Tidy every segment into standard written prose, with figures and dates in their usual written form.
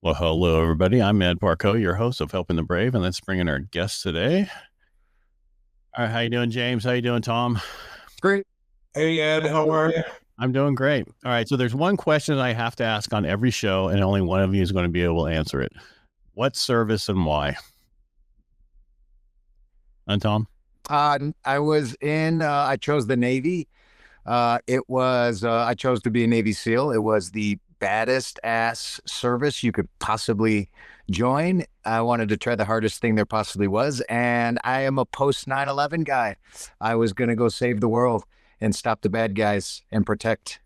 Well, hello, everybody. I'm Ed Parcaut, your host of Helping the Brave, and let's bring in our guest today. All right, how you doing, James? How you doing, Tom? Great. Hey Ed, how are you? I'm doing great. All right, so there's one question I have to ask on every show, and only one of you is going to be able to answer it. What service and why? And Tom? I chose the Navy. I chose to be a Navy SEAL. It was the baddest ass service you could possibly join. I wanted to try the hardest thing there possibly was. And I am a post 9/11 guy. I was going to go save the world and stop the bad guys and protect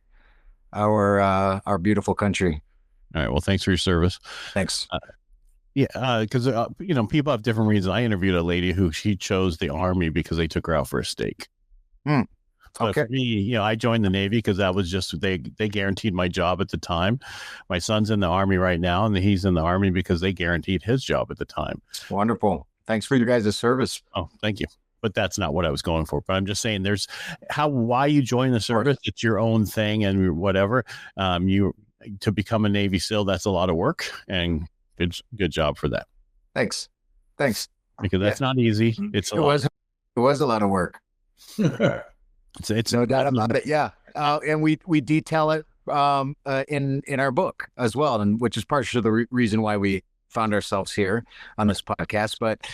our beautiful country. All right, well, thanks for your service. Thanks. Yeah, because people have different reasons. I interviewed a lady who she chose the Army because they took her out for a steak. Hmm. But Okay. for me, I joined the Navy because that was just they guaranteed my job at the time. My son's in the Army right now, and he's in the Army because they guaranteed his job at the time. Wonderful. Thanks for your guys' service. Oh, thank you. But that's not what I was going for. But I'm just saying, why you join the service. It's your own thing and whatever. You to become a Navy SEAL, that's a lot of work, and good job for that. Thanks. Because that's not easy. It was a lot of work. It's No doubt about it. Yeah. And we detail it in our book as well, and which is partially the reason why we found ourselves here on this podcast. But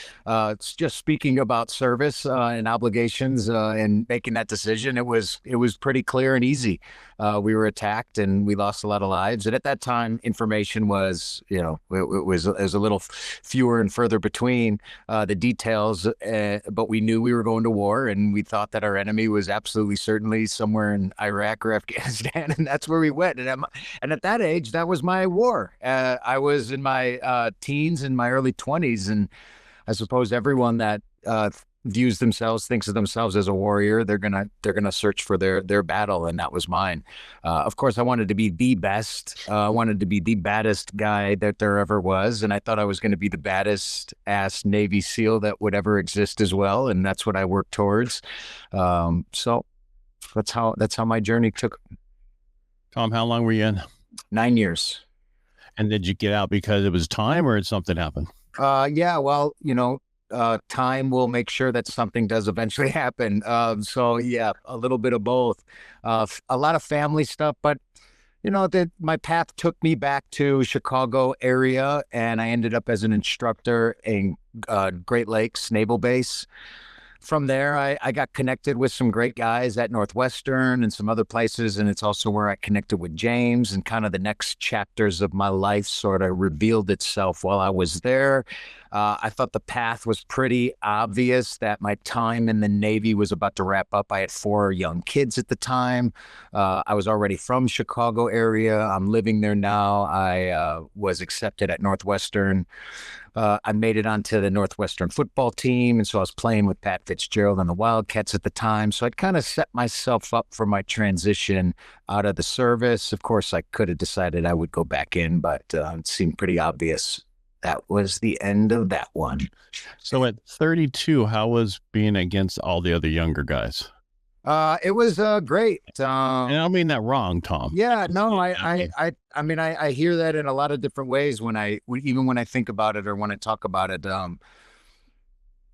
it's just speaking about service and obligations and making that decision. It was pretty clear and easy. We were attacked and we lost a lot of lives. And at that time, information was, it was a little fewer and further between the details. But we knew we were going to war, and we thought that our enemy was absolutely certainly somewhere in Iraq or Afghanistan, and that's where we went. And at that age, that was my war. I was in my teens and my early 20s, and I suppose everyone that thinks of themselves as a warrior, they're gonna search for their battle, and that was mine. Of course, I wanted to be the best. I wanted to be the baddest guy that there ever was, and I thought I was going to be the baddest ass Navy SEAL that would ever exist as well, and that's what I worked towards. So that's how my journey took. Tom, how long were you in? 9 years. And did you get out because it was time, or did something happen? Yeah, well, time will make sure that something does eventually happen. So yeah, a little bit of both. A lot of family stuff, but my path took me back to Chicago area, and I ended up as an instructor in Great Lakes Naval Base. From there, I got connected with some great guys at Northwestern and some other places. And it's also where I connected with James, and kind of the next chapters of my life sort of revealed itself while I was there. I thought the path was pretty obvious that my time in the Navy was about to wrap up. I had 4 young kids at the time. I was already from Chicago area. I'm living there now. I was accepted at Northwestern. I made it onto the Northwestern football team, and so I was playing with Pat Fitzgerald and the Wildcats at the time. So I'd kind of set myself up for my transition out of the service. Of course, I could have decided I would go back in, but it seemed pretty obvious. That was the end of that one. So at 32, how was being against all the other younger guys? It was great. And I don't mean that wrong, Tom. Yeah, no, I mean, I hear that in a lot of different ways even when I think about it or when I talk about it.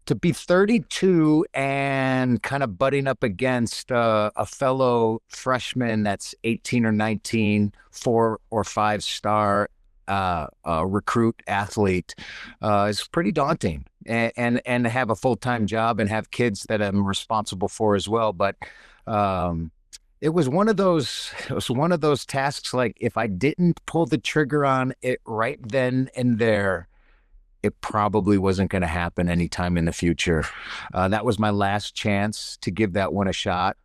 To be 32 and kind of butting up against a fellow freshman that's 18 or 19, 4 or 5 star recruit athlete is pretty daunting, and have a full-time job and have kids that I'm responsible for as well. But it was one of those tasks. Like, if I didn't pull the trigger on it right then and there, it probably wasn't going to happen anytime in the future. That was my last chance to give that one a shot.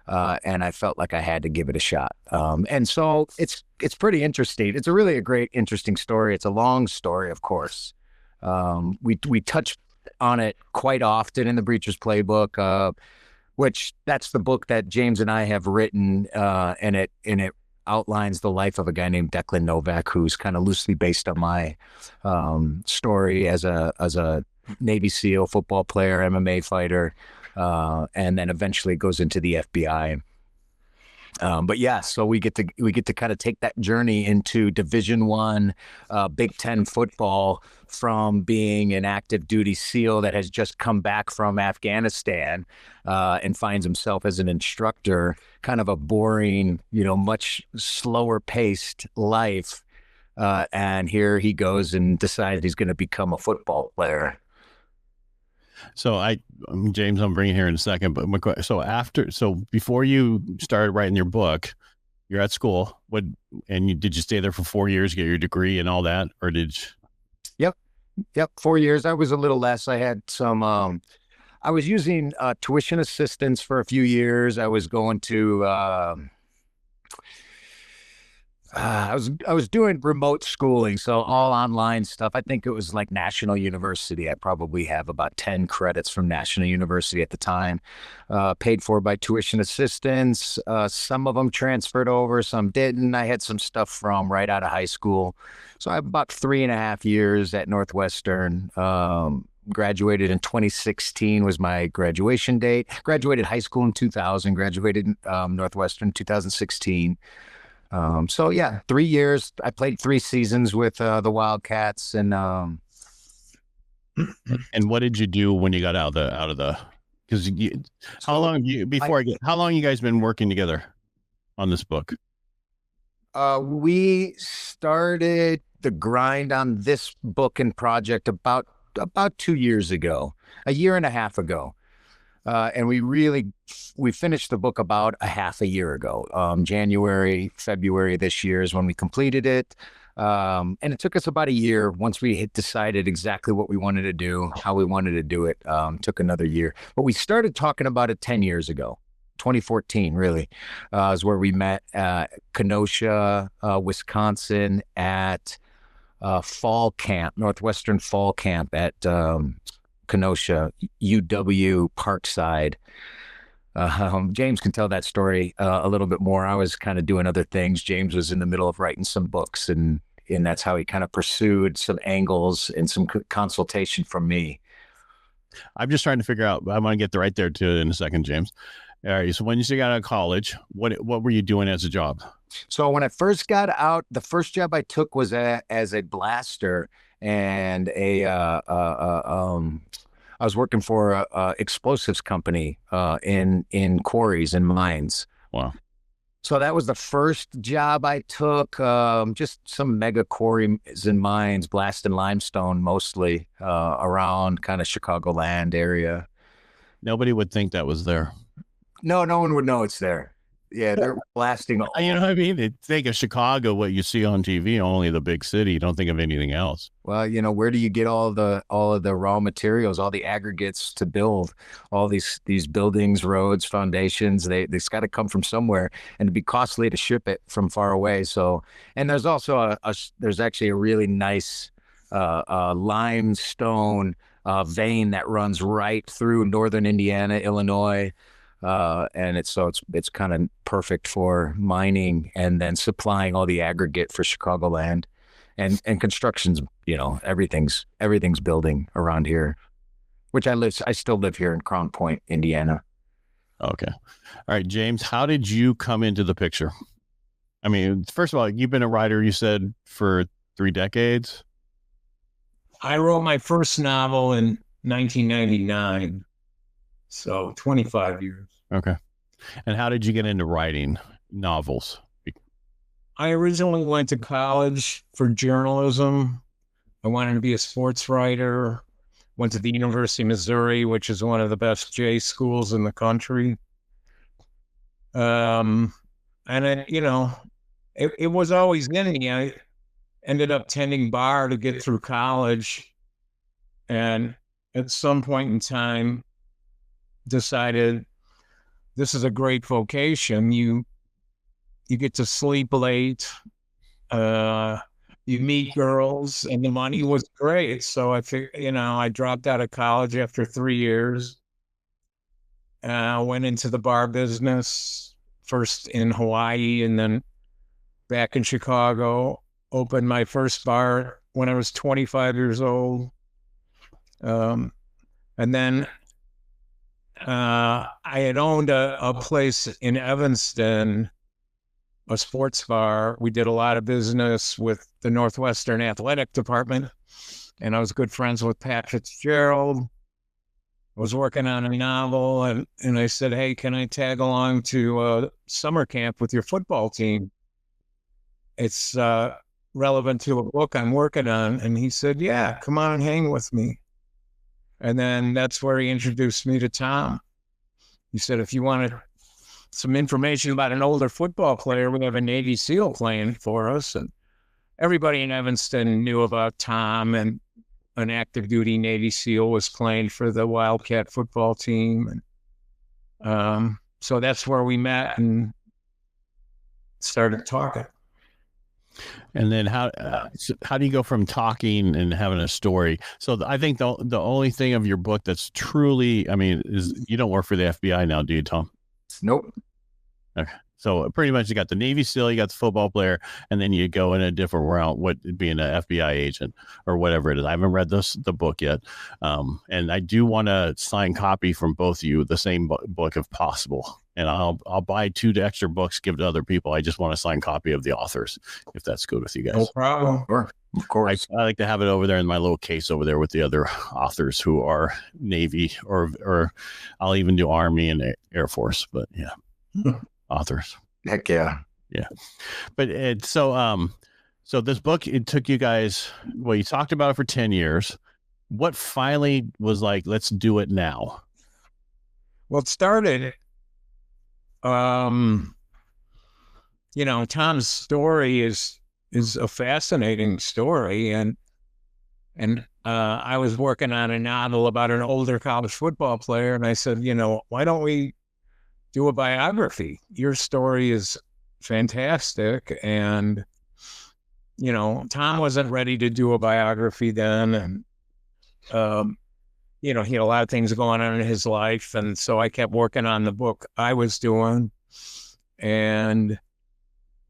And I felt like I had to give it a shot. And so it's pretty interesting. It's a great, interesting story. It's a long story, of course. We touch on it quite often in the Breachers Playbook, which that's the book that James and I have written, and it outlines the life of a guy named Declan Novak, who's kind of loosely based on my story as a Navy SEAL, football player, MMA fighter. And then eventually goes into the FBI. But yeah, so we get to kind of take that journey into Division I, Big Ten football, from being an active duty SEAL that has just come back from Afghanistan and finds himself as an instructor, kind of a boring, much slower paced life. And here he goes and decides he's going to become a football player. So James, I'm bringing here in a second, but so before you started writing your book, you're at school. Did you stay there for 4 years, get your degree and all that, or did you? Yep. 4 years. I was a little less. I had some, I was using tuition assistance for a few years. I was going to, I was doing remote schooling, so all online stuff. I think it was like National University. I probably have about 10 credits from National University at the time, paid for by tuition assistance. Some of them transferred over, some didn't. I had some stuff from right out of high school. So I have about 3.5 years at Northwestern. Graduated in 2016 was my graduation date. Graduated high school in 2000, graduated Northwestern in 2016. So yeah, 3 years. I played 3 seasons with the Wildcats, and what did you do when you got out of the? Because how long you guys been working together on this book? We started the grind on this book and project about 2 years ago, a year and a half ago. And we finished the book about a half a year ago. January, February this year is when we completed it. And it took us about a year once we had decided exactly what we wanted to do, how we wanted to do it. Took another year, but we started talking about it 10 years ago. 2014 really is where we met Kenosha, Wisconsin at fall camp, Northwestern fall camp at Kenosha, UW Parkside. James can tell that story a little bit more. I was kind of doing other things. James was in the middle of writing some books, and that's how he kind of pursued some angles and some consultation from me. I'm just trying to figure out. I want to get right there to it in a second, James. All right. So when you got out of college, what were you doing as a job? So when I first got out, the first job I took was as a blaster and I was working for a explosives company in quarries and mines. Wow. So that was the first job I took. Just some mega quarries and mines, blasting limestone mostly around kind of Chicagoland area. Nobody would think that was there. No one would know it's there. Yeah, they're blasting. You know what I mean? They think of Chicago, what you see on TV, only the big city. You don't think of anything else. Well, where do you get all of the raw materials, all the aggregates to build all these buildings, roads, foundations? They've got to come from somewhere, and it'd be costly to ship it from far away. So, and there's also there's actually a really nice limestone vein that runs right through northern Indiana, Illinois. And it's kind of perfect for mining and then supplying all the aggregate for Chicagoland and construction's, everything's building around here, which I still live here in Crown Point, Indiana. Okay. All right, James, how did you come into the picture? I mean, first of all, you've been a writer, you said, for 3 decades. I wrote my first novel in 1999. So 25 years. Okay. And how did you get into writing novels? I originally went to college for journalism. I wanted to be a sports writer. Went to the University of Missouri, which is one of the best J schools in the country. And then, it was always in me. I ended up tending bar to get through college. And at some point in time, decided this is a great vocation. You get to sleep late, you meet girls, and the money was great. So I figured, I dropped out of college after 3 years. Went into the bar business, first in Hawaii and then back in Chicago. Opened my first bar when I was 25 years old. And then I had owned a place in Evanston a sports bar. We did a lot of business with the Northwestern athletic department, and I was good friends with Pat Fitzgerald. I was working on a novel, and I said, hey, can I tag along to summer camp with your football team? It's relevant to a book I'm working on. And he said, yeah, come on and hang with me. And then that's where he introduced me to Tom. He said, if you wanted some information about an older football player, we have a Navy SEAL playing for us. And everybody in Evanston knew about Tom, and an active duty Navy SEAL was playing for the Wildcat football team. And so that's where we met and started talking. And then how do you go from talking and having a story? So I think the only thing of your book that's truly, I mean, is you don't work for the FBI now, do you, Tom? Nope. Okay. So pretty much you got the Navy SEAL, you got the football player, and then you go in a different route, being an FBI agent or whatever it is. I haven't read the book yet. And I do want to sign copy from both of you, the same book if possible. And I'll buy 2 extra books, give to other people. I just want a signed copy of the authors, if that's good with you guys. No problem. Sure. Of course. I like to have it over there in my little case over there with the other authors who are Navy or I'll even do Army and Air Force, but yeah. Authors. Heck yeah. Yeah. But so this book, it took you guys, well, you talked about it for 10 years. What finally was like, let's do it now? Well, it started, Tom's story is a fascinating story. And I was working on a novel about an older college football player. And I said, why don't we do a biography? Your story is fantastic. And, Tom wasn't ready to do a biography then. And, he had a lot of things going on in his life. And so I kept working on the book I was doing. And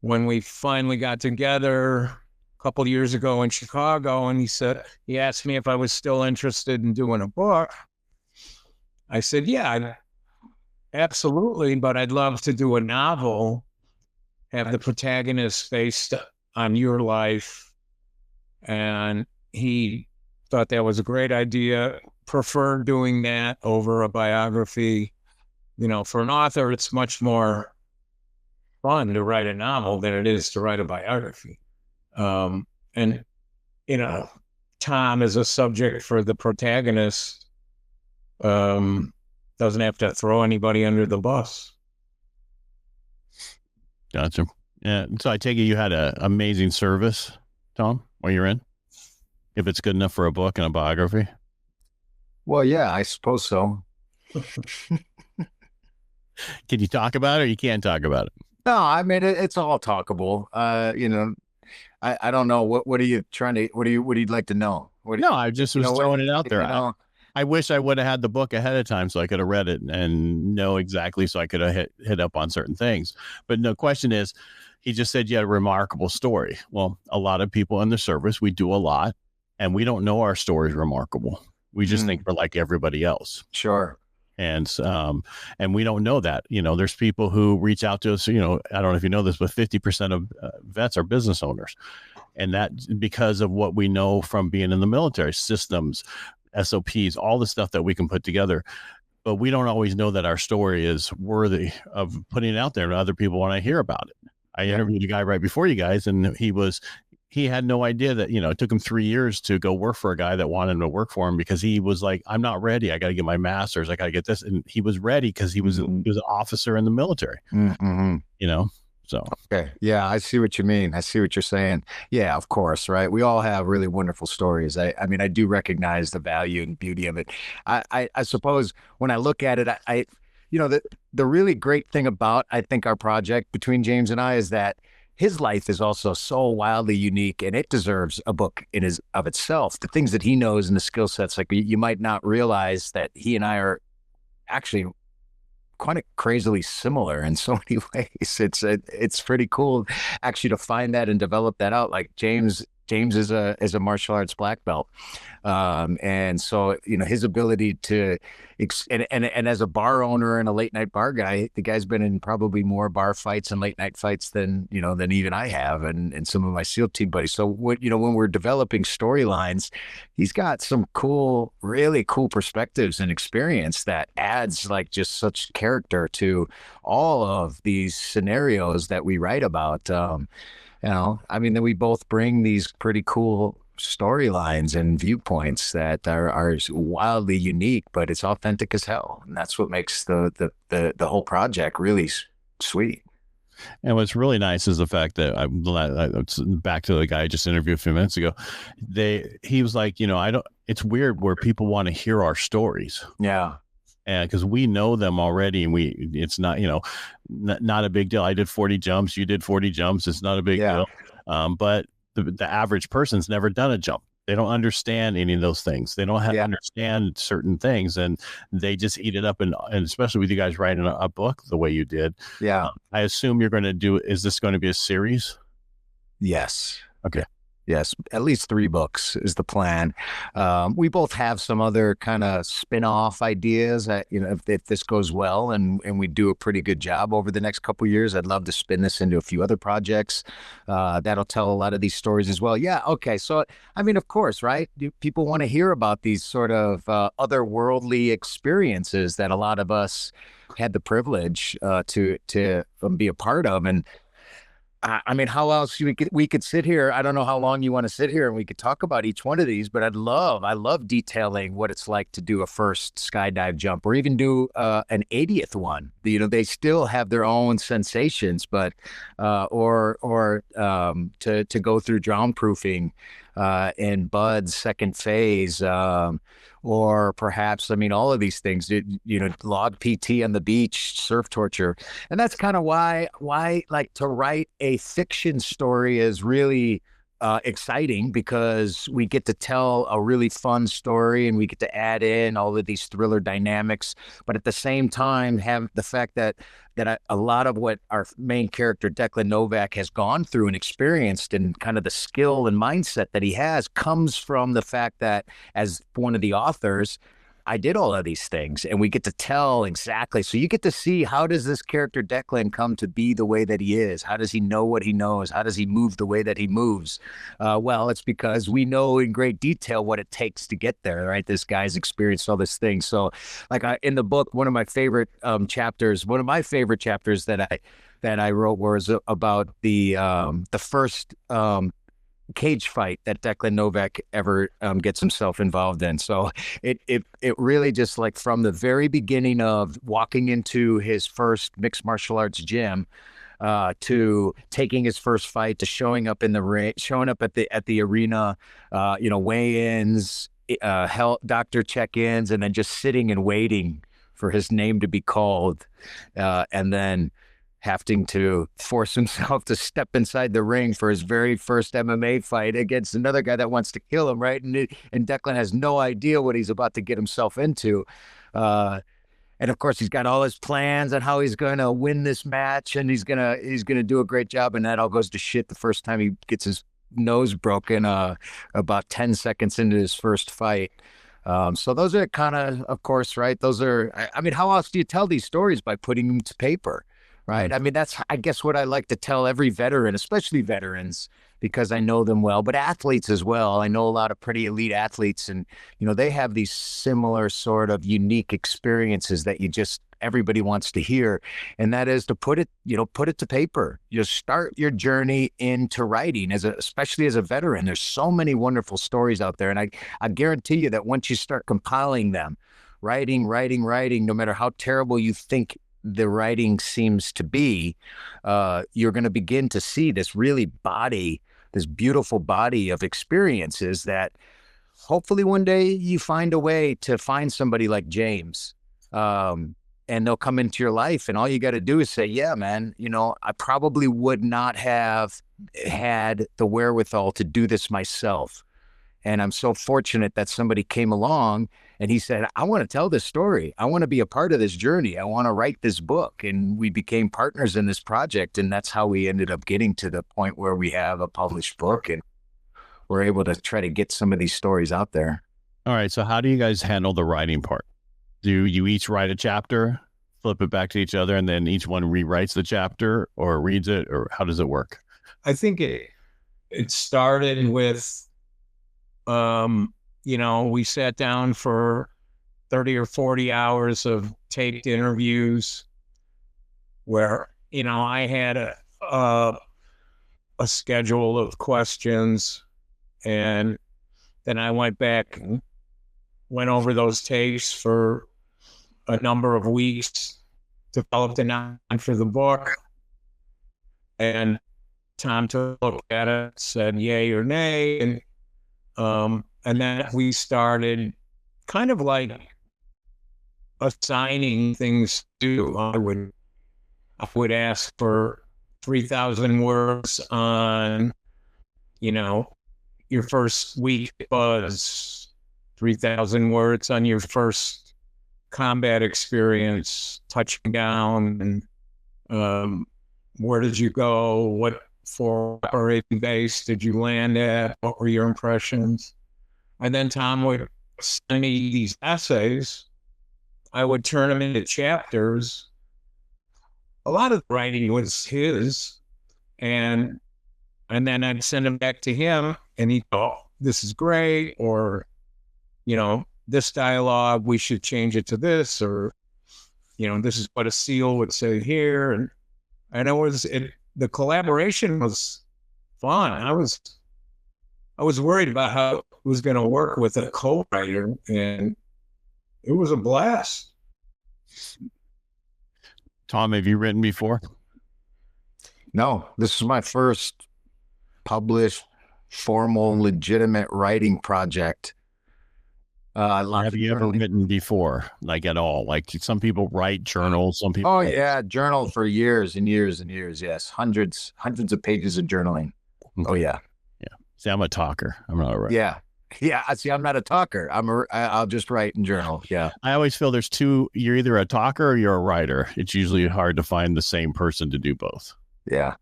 when we finally got together a couple of years ago in Chicago, and he asked me if I was still interested in doing a book, I said, yeah, absolutely, but I'd love to do a novel, have the protagonist based on your life. And he thought that was a great idea, preferred doing that over a biography. For an author, it's much more fun to write a novel than it is to write a biography. And Tom is a subject for the protagonist. Doesn't have to throw anybody under the bus. Gotcha. Yeah. So I take it you had an amazing service, Tom, while you're in, if it's good enough for a book and a biography. Well, yeah, I suppose so. Can you talk about it or you can't talk about it? No, I mean, it's all talkable. I don't know. What are you trying to, what do you like to know? No, I just was throwing it out there. I wish I would have had the book ahead of time so I could have read it and know exactly, so I could have hit up on certain things. But no, question is, he just said you had a remarkable story. Well, a lot of people in the service, we do a lot and we don't know our story is remarkable. We just think we're like everybody else. Sure. And we don't know that, there's people who reach out to us, I don't know if you know this, but 50% of vets are business owners. And that because of what we know from being in the military, systems, SOPs, all the stuff that we can put together. But we don't always know that our story is worthy of putting it out there to other people when I hear about it. I interviewed a guy right before you guys, and he had no idea that, it took him 3 years to go work for a guy that wanted him to work for him because he was like, I'm not ready. I got to get my master's. I got to get this. And he was ready because he was an officer in the military, So. Okay. Yeah, I see what you mean. I see what you're saying. Yeah, of course. Right. We all have really wonderful stories. I mean, I do recognize the value and beauty of it. I suppose when I look at it, the really great thing about, I think, our project between James and I is that his life is also so wildly unique, and it deserves a book of itself. The things that he knows and the skill sets, like you might not realize that he and I are actually kind of crazily similar in so many ways. It's pretty cool actually to find that and develop that out. Like James James is a martial arts black belt. And so, his ability to, and as a bar owner and a late night bar guy, the guy's been in probably more bar fights and late night fights than even I have, and some of my SEAL team buddies. So when we're developing storylines, he's got some really cool perspectives and experience that adds like just such character to all of these scenarios that we write about. Then we both bring these pretty cool storylines and viewpoints that are wildly unique, but it's authentic as hell. And that's what makes the whole project really sweet. And what's really nice is the fact that back to the guy I just interviewed a few minutes ago. He was like, it's weird where people want to hear our stories. Yeah. And because we know them already, and it's not, not a big deal. I did 40 jumps. You did 40 jumps. It's not a big deal. But the average person's never done a jump. They don't understand any of those things. They don't understand certain things, and they just eat it up. And especially with you guys writing a book the way you did. Yeah. I assume you're going to is this going to be a series? Yes. Okay. Yes, at least 3 books is the plan. We both have some other kind of spin-off ideas that, if this goes well and we do a pretty good job over the next couple of years, I'd love to spin this into a few other projects that'll tell a lot of these stories as well. Yeah, okay. So, of course, right? People want to hear about these sort of otherworldly experiences that a lot of us had the privilege to be a part of. And how else we could sit here? I don't know how long you want to sit here and we could talk about each one of these, but I love detailing what it's like to do a first skydive jump or even do an 80th one. They still have their own sensations, but or to go through drown proofing in Bud's second phase, or perhaps, all of these things, log PT on the beach, surf torture. And that's kind of why like to write a fiction story is really exciting, because we get to tell a really fun story and we get to add in all of these thriller dynamics, but at the same time have the fact that a lot of what our main character Declan Novak has gone through and experienced, and kind of the skill and mindset that he has, comes from the fact that as one of the authors, I did all of these things, and we get to tell exactly. So you get to see, how does this character Declan come to be the way that he is? How does he know what he knows? How does he move the way that he moves? Well, it's because we know in great detail what it takes to get there, right? This guy's experienced all this thing. So like in the book, one of my favorite chapters that I wrote was about the first cage fight that Declan Novak ever gets himself involved in. So it really just, like, from the very beginning of walking into his first mixed martial arts gym to taking his first fight, to showing up in the ring, showing up at the arena, weigh-ins, doctor check-ins, and then just sitting and waiting for his name to be called, and then having to force himself to step inside the ring for his very first MMA fight against another guy that wants to kill him, right? And Declan has no idea what he's about to get himself into. And of course, he's got all his plans on how he's going to win this match, and he's gonna do a great job. And that all goes to shit the first time he gets his nose broken, about 10 seconds into his first fight. So those are kind of course, right? Those are, how else do you tell these stories? By putting them to paper. Right. That's, I guess, what I like to tell every veteran, especially veterans, because I know them well, but athletes as well. I know a lot of pretty elite athletes, and, they have these similar sort of unique experiences that everybody wants to hear. And that is to put it to paper. You start your journey into writing especially as a veteran. There's so many wonderful stories out there. And I guarantee you that once you start compiling them, writing, no matter how terrible you think the writing seems to be, you're going to begin to see this beautiful body of experiences that hopefully one day you find a way to find somebody like James, and they'll come into your life, and all you got to do is say, yeah, man, I probably would not have had the wherewithal to do this myself. And I'm so fortunate that somebody came along and he said, I want to tell this story. I want to be a part of this journey. I want to write this book. And we became partners in this project. And that's how we ended up getting to the point where we have a published book. And we're able to try to get some of these stories out there. All right. So how do you guys handle the writing part? Do you each write a chapter, flip it back to each other, and then each one rewrites the chapter or reads it, or how does it work? I think it started with, we sat down for 30 or 40 hours of taped interviews where, I had a schedule of questions, and then I went back and went over those tapes for a number of weeks, developed an outline for the book, and Tom took a look at it, said yay or nay, and then we started kind of like assigning things to do. I would ask for 3,000 words on, your first week buzz, 3,000 words on your first combat experience, touching down, and where did you go? What for operating base did you land at? What were your impressions? And then Tom would send me these essays. I would turn them into chapters. A lot of the writing was his, and then I'd send them back to him, and he'd go, this is great, or, this dialogue, we should change it to this, or, this is what a SEAL would say here. And the collaboration was fun. I was worried about how it was going to work with a co-writer, and it was a blast. Tom, have you written before? No, this is my first published, formal, legitimate writing project. Have you ever written before, like at all? Like some people write journals, some people. Oh yeah, journal for years and years and years. Yes, hundreds of pages of journaling. Oh yeah. See, I'm a talker. I'm not a writer. Yeah. See, I'm not a talker. I'll just write and journal. Yeah. I always feel there's two. You're either a talker or you're a writer. It's usually hard to find the same person to do both. Yeah.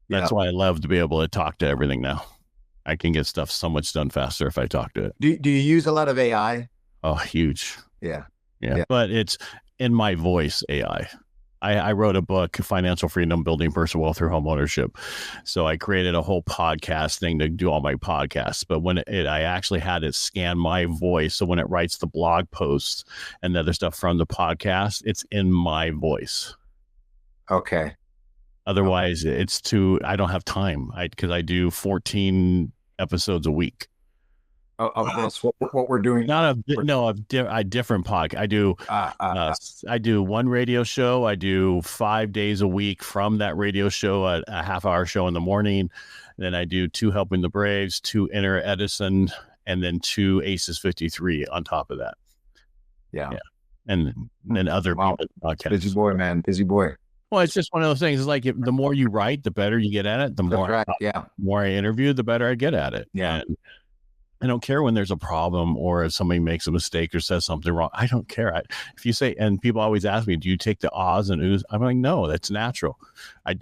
That's why I love to be able to talk to everything now. I can get stuff so much done faster if I talk to it. Do you use a lot of AI? Oh, huge. Yeah. But it's in my voice AI. I wrote a book, Financial Freedom, Building Personal Wealth Through Homeownership. So I created a whole podcast thing to do all my podcasts. But when I actually had it scan my voice. So when it writes the blog posts and the other stuff from the podcast, it's in my voice. Okay. Otherwise, I don't have time because I do 14 episodes a week. That's what we're doing. A different podcast. I do one radio show. I do 5 days a week from that radio show, a half-hour show in the morning. Then I do 2 Helping the Braves, 2 Inner Edison, and then 2 Aces 53 on top of that. Yeah. And then other people's podcasts. Busy boy, man. Busy boy. Well, it's just one of those things. It's like the more you write, the better you get at it. The more I interview, the better I get at it. Yeah. And I don't care when there's a problem or if somebody makes a mistake or says something wrong. I don't care. If you say, and people always ask me, do you take the ahs and oohs? I'm like, no, that's natural.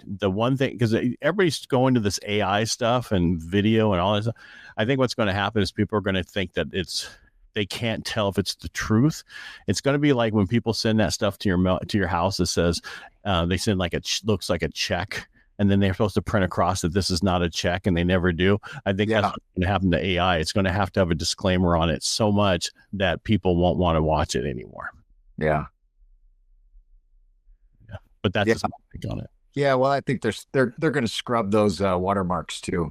The one thing, because everybody's going to this AI stuff and video and all that stuff. I think what's going to happen is people are going to think that they can't tell if it's the truth. It's going to be like when people send that stuff to your house that says they send looks like a check. And then they're supposed to print across that this is not a check, and they never do. I think that's what's going to happen to AI. It's going to have a disclaimer on it so much that people won't want to watch it anymore. Yeah. But that's just my take on it. Yeah. Well, I think they're going to scrub those watermarks too.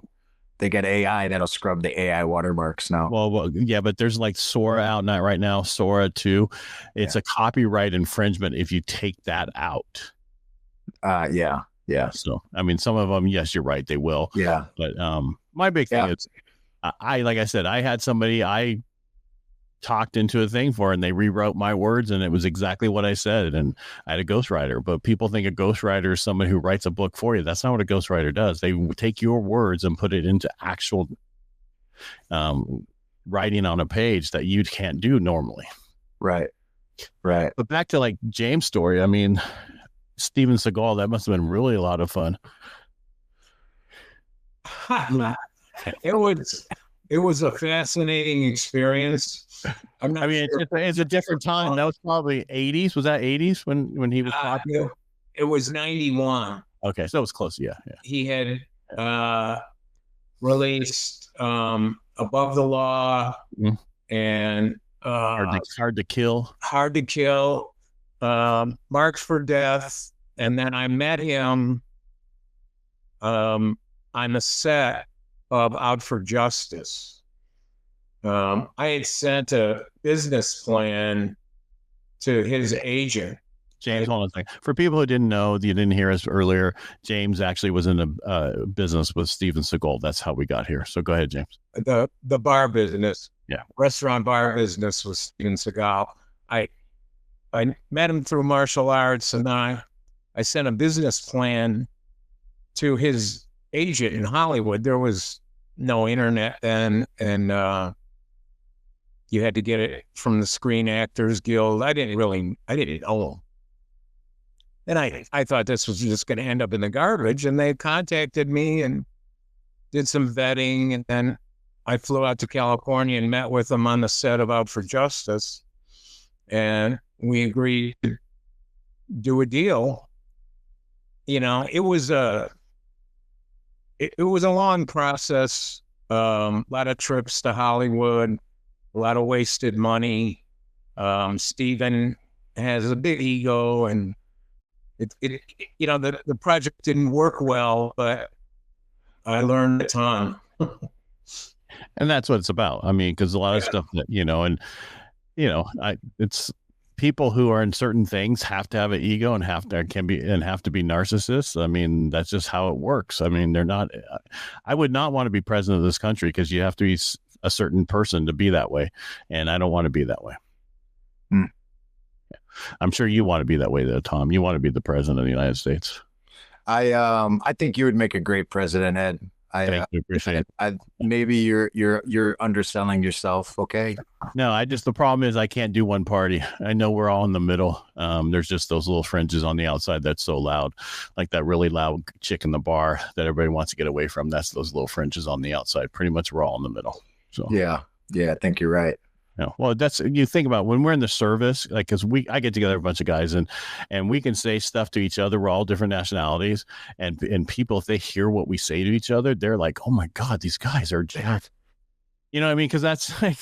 They get AI that'll scrub the AI watermarks now. Well, yeah, but there's like Sora out now right now. Sora 2. It's a copyright infringement if you take that out. Yeah. Yeah. So, I mean, some of them, yes, you're right. They will. Yeah. But my big thing is, like I said, I had somebody I talked into a thing for, and they rewrote my words, and it was exactly what I said. And I had a ghostwriter, but people think a ghostwriter is someone who writes a book for you. That's not what a ghostwriter does. They take your words and put it into actual writing on a page that you can't do normally. Right. But back to like James' story. I mean, Steven Seagal, that must have been really a lot of fun. It was a fascinating experience. I mean, sure. it's a different time. That was probably 80s. Was that 80s when he was popular? It was 91. Okay, so it was close. Yeah. He had released Above the Law and Hard to Kill. Hard to Kill, Marks for Death. And then I met him on the set of Out for Justice. I had sent a business plan to his agent. James, hold on a second. For people who didn't know, you didn't hear us earlier, James actually was in a business with Steven Seagal. That's how we got here. So go ahead, James. The bar business. Yeah. Restaurant bar business with Steven Seagal. I met him through martial arts, and I sent a business plan to his agent in Hollywood. There was no internet then, and you had to get it from the Screen Actors Guild. I didn't know. And I thought this was just going to end up in the garbage, and they contacted me and did some vetting, and then I flew out to California and met with them on the set of Out for Justice, and we agreed to do a deal. You know, it was a long process, a lot of trips to Hollywood, a lot of wasted money. Steven has a big ego, and it the project didn't work well, but I learned a ton. And that's what it's about. I mean, because a lot of stuff that, it's people who are in certain things have to have an ego and have to be narcissists. I mean, that's just how it works. I mean, I would not want to be president of this country because you have to be a certain person to be that way. And I don't want to be that way. I'm sure you want to be that way though, Tom. You want to be the president of the United States. I think you would make a great president, Ed. Thank you, appreciate it. Maybe you're underselling yourself. Okay. No, the problem is I can't do one party. I know we're all in the middle. There's just those little fringes on the outside that's so loud, like that really loud chick in the bar that everybody wants to get away from. That's those little fringes on the outside. Pretty much we're all in the middle. So yeah, I think you're right. No, well, you think about when we're in the service, like, because I get together a bunch of guys and we can say stuff to each other. We're all different nationalities, and people, if they hear what we say to each other, they're like, "Oh my God, these guys are jacked." You know what I mean? Because that's like,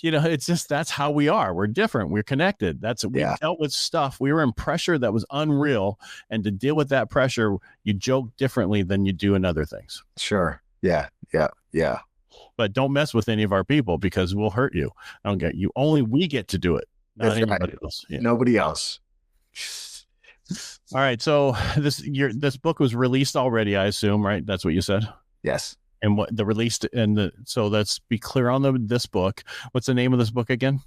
it's just that's how we are. We're different. We're connected. We dealt with stuff. We were in pressure that was unreal, and to deal with that pressure, you joke differently than you do in other things. Sure. Yeah. But don't mess with any of our people because we'll hurt you. I don't get you. Only we get to do it. Not anybody else. Yeah. Nobody else. All right. So this book was released already, I assume, right? That's what you said? Yes. And what the released so let's be clear on this book. What's the name of this book again?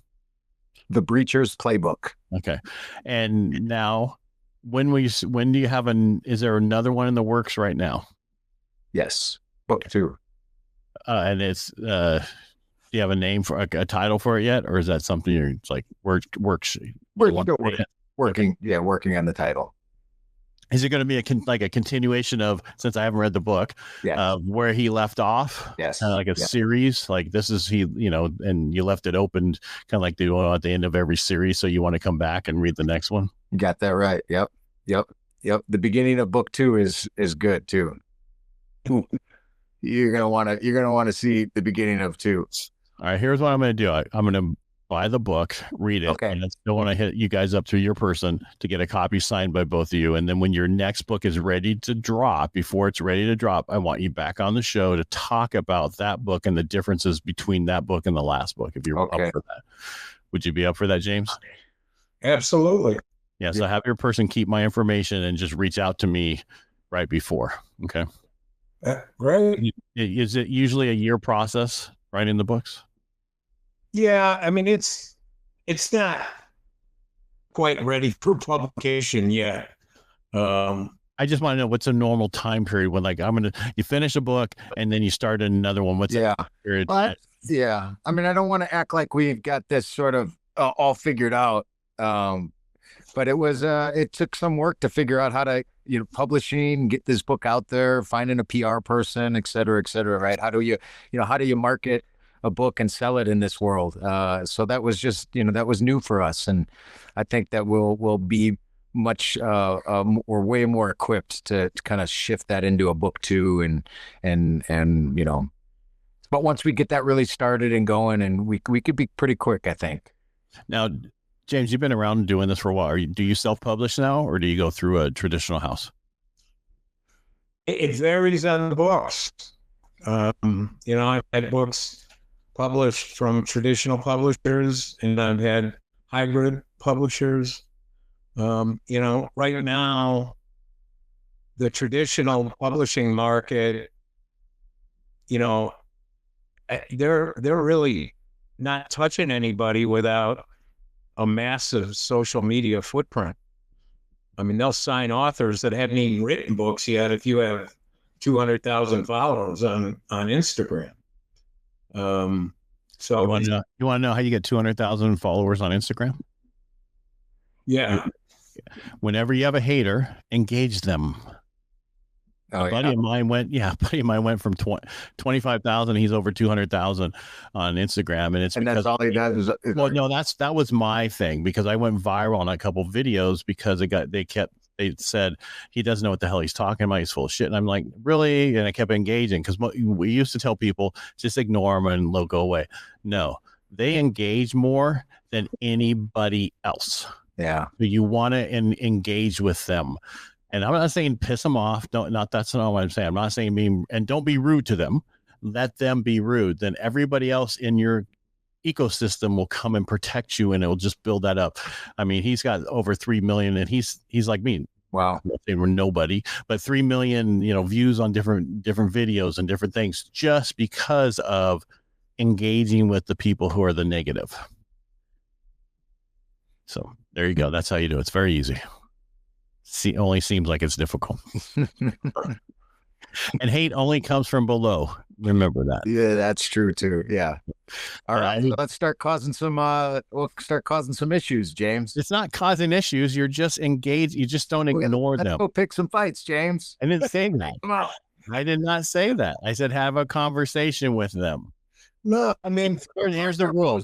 The Breachers Playbook. Okay. And now when do you have is there another one in the works right now? Yes. Book 2. And it's do you have a name for a title for it yet, or is that something it's like working on the title? Is it going to be a continuation of, since I haven't read the book, where he left off? Yes, kind of like a series. Like this is and you left it open, kind of like they do at the end of every series. So you want to come back and read the next one. You got that right. Yep. The beginning of book 2 is good too. You're gonna want to see the beginning of 2. All right, here's what I'm gonna do. I'm gonna buy the book, read it, okay, and I still want to hit you guys up through your person to get a copy signed by both of you. And then when your next book is ready to drop, before it's ready to drop, I want you back on the show to talk about that book and the differences between that book and the last book. If you're up for that, would you be up for that, James? Absolutely. Yeah. So have your person keep my information and just reach out to me right before. Okay. Great. Is it usually a year process writing the books? Yeah, I mean it's not quite ready for publication yet. I just want to know what's a normal time period when you finish a book and then you start another one. What's that period? But yeah, I mean, I don't want to act like we've got this sort of all figured out. but it took some work to figure out how to, publishing, get this book out there, finding a PR person, et cetera, right? How do you market a book and sell it in this world? So that was just, that was new for us. And I think that we'll be much, or way more equipped to kind of shift that into a book too. And, but once we get that really started and going, and we could be pretty quick, I think. Now, James, you've been around doing this for a while. Do you self-publish now, or do you go through a traditional house? It varies on the books. I've had books published from traditional publishers, and I've had hybrid publishers. Right now, the traditional publishing market, they're really not touching anybody without a massive social media footprint. I mean, they'll sign authors that haven't even written books yet if you have 200,000 followers on Instagram. So you want to know how you get 200,000 followers on Instagram? Yeah. Whenever you have a hater, engage them. Oh, a buddy of mine went from 25,000. He's over 200,000 on Instagram, and it's because that's all he does. Well, no, that was my thing, because I went viral on a couple of videos because they said he doesn't know what the hell he's talking about. He's full of shit, and I'm like, really? And I kept engaging, because we used to tell people just ignore them and they'll go away. No, they engage more than anybody else. Yeah, so you want to engage with them. And I'm not saying piss them off. That's not what I'm saying. I'm not saying and don't be rude to them. Let them be rude. Then everybody else in your ecosystem will come and protect you, and it will just build that up. I mean, he's got over 3 million, and he's like me. Wow. They were nobody, but 3 million, views on different videos and different things, just because of engaging with the people who are the negative. So there you go. That's how you do it. It's very easy. Only seems like it's difficult. And hate only comes from below. Remember that. Yeah, that's true too. Yeah. All right. So let's start causing some issues, James. It's not causing issues. You're just engaged. You just don't ignore them. Let's go pick some fights, James. I didn't say that. Come on. I did not say that. I said have a conversation with them. No, I mean, here's the rule.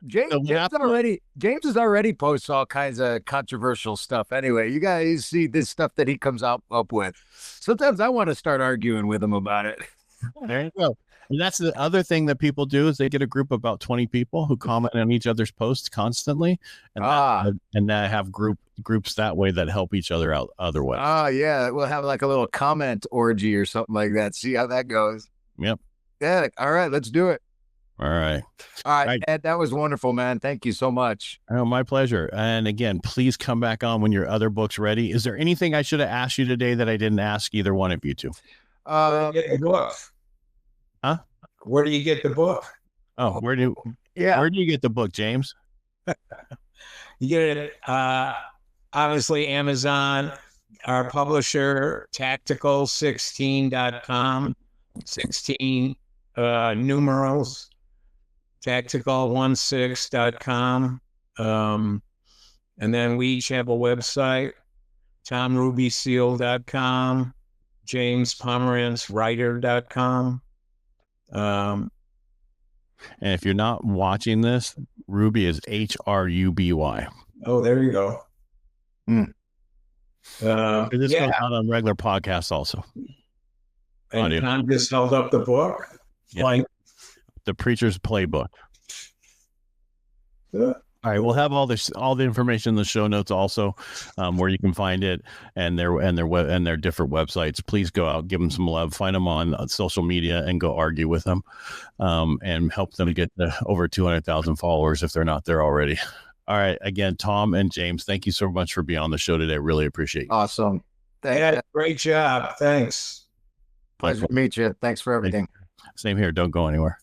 James has already posts all kinds of controversial stuff. Anyway, you guys see this stuff that he comes up with. Sometimes I want to start arguing with him about it. There you go. And that's the other thing that people do, is they get a group of about 20 people who comment on each other's posts constantly, and that have groups that way that help each other out otherwise. Yeah, we'll have like a little comment orgy or something like that. See how that goes. Yep. Yeah. All right, let's do it. All right, Ed, that was wonderful, man. Thank you so much. Oh, my pleasure. And again, please come back on when your other book's ready. Is there anything I should have asked you today that I didn't ask either one of you two? Get the book. Huh? Where do you get the book? Oh, where do you get the book, James? You get it obviously Amazon, our publisher, tactical16.com, 16 numerals, tactical16.com. And then we each have a website, tomhrubyseal.com, jamespomerantzwriter.com. And if you're not watching this, Ruby is Hruby. Oh, there you go. This goes out on regular podcasts also. And Tom just held up the book. Yeah. Like the Breachers Playbook. Yeah. All right, we'll have all the information in the show notes also, where you can find it, and their different websites. Please go out, give them some love, find them on social media, and go argue with them, and help them get over 200,000 followers if they're not there already. All right, again, Tom and James, thank you so much for being on the show today. Really appreciate it. Awesome. Great job. Thanks. Pleasure to meet you. Thanks for everything. Same here. Don't go anywhere.